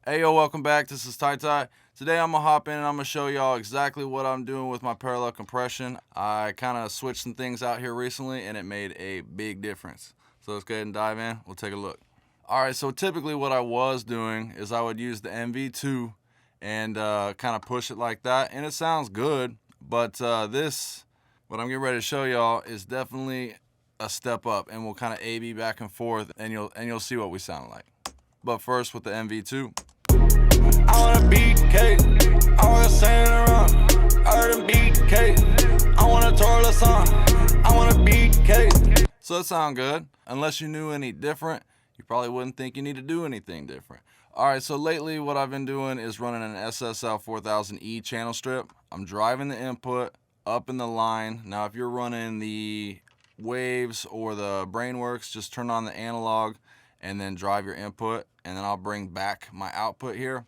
Hey yo, welcome back. This is Ty Ty. Today I'm gonna hop in and I'm gonna show y'all exactly what I'm doing with my parallel compression. I kind of switched some things out here recently and it made a big difference. So let's go ahead and dive in. We'll take a look. Alright, so typically what I was doing is I would use the MV2 and kind of push it like that, and it sounds good, but what I'm getting ready to show y'all is definitely a step up, and we'll kind of A/B back and forth, and you'll see what we sound like. But first with the MV2. I wanna beat cake, I wanna sing around, I heard him beat cake, I wanna twirl a song, I wanna beat cake. So that sound good. Unless you knew any different, you probably wouldn't think you need to do anything different. Alright, so lately what I've been doing is running an SSL 4000E channel strip. I'm driving the input up in the line. Now if you're running the Waves or the Brainworks, just turn on the analog and then drive your input, and then I'll bring back my output here.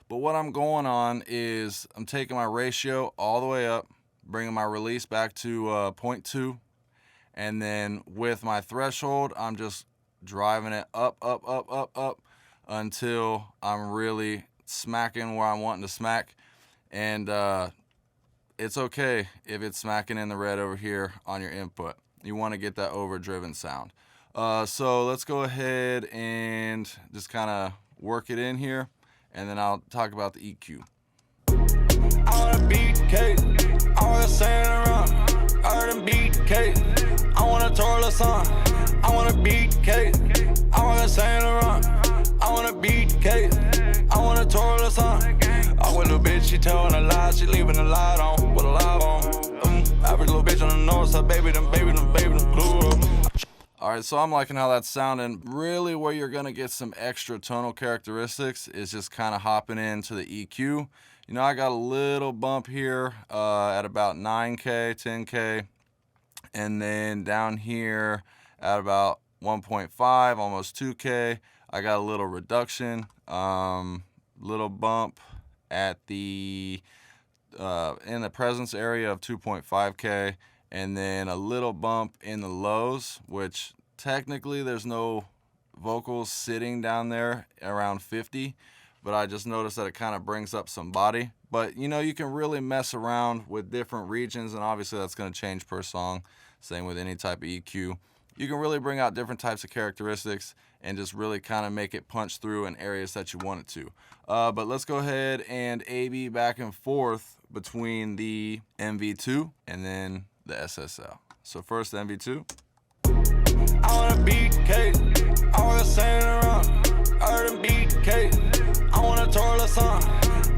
But what I'm going on is I'm taking my ratio all the way up, bringing my release back to 0.2, and then with my threshold, I'm just driving it up until I'm really smacking where I'm wanting to smack. And it's okay if it's smacking in the red over here on your input. You want to get that overdriven sound. So let's go ahead and just kind of work it in here, and then I'll talk about the EQ. I wanna beat cake, I wanna sing around, I heard him beat cake, I wanna twirl a song, I wanna beat cake, I wanna sing around, I wanna beat cake, I wanna twirl a song. I with a bitch, she telling a lie, she leaving the light on, with a live on. Average little bitch on the north side, baby, them glue up. Alright, so I'm liking how that's sounding. Really where you're going to get some extra tonal characteristics is just kind of hopping into the EQ. You know, I got a little bump here at about 9K, 10K, and then down here at about 1.5, almost 2K, I got a little reduction, little bump at the in the presence area of 2.5K, and then a little bump in the lows, which technically there's no vocals sitting down there around 50, but I just noticed that it kind of brings up some body. But you know, you can really mess around with different regions, and obviously that's going to change per song. Same with any type of EQ. You can really bring out different types of characteristics and just really kind of make it punch through in areas that you want it to. But let's go ahead and A/B back and forth between the MV2 and then the SSL. So first the MV2. I wanna beat cake, I wanna sing around, I heard him beat cake, I wanna twirl a song,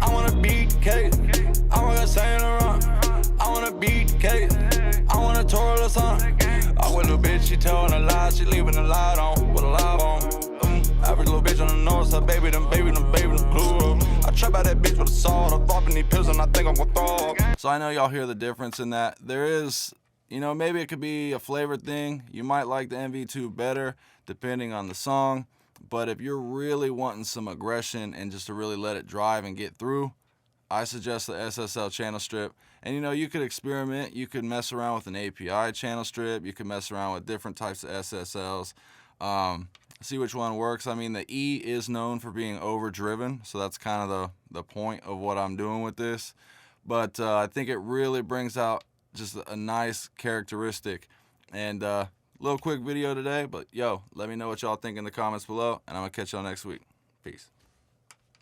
I wanna beat cake, I wanna sing around, I wanna beat cake, I wanna twirl a song. I with a bitch, she telling a lie, she leaving the light on, with a live on. Average little bitch on the north side, baby, them glue up. I trap out that bitch with a sword, I'm dropping these pills and I think I'm gonna throw up. So I know y'all hear the difference in that. There is, you know, maybe it could be a flavor thing. You might like the MV2 better depending on the song, but if you're really wanting some aggression and just to really let it drive and get through, I suggest the SSL channel strip. And you know, you could experiment, you could mess around with an API channel strip, you could mess around with different types of SSLs, see which one works. I mean, the E is known for being overdriven, so that's kind of the point of what I'm doing with this. But I think it really brings out just a nice characteristic. And little quick video today, but yo, let me know what y'all think in the comments below, and I'm gonna catch y'all next week. Peace.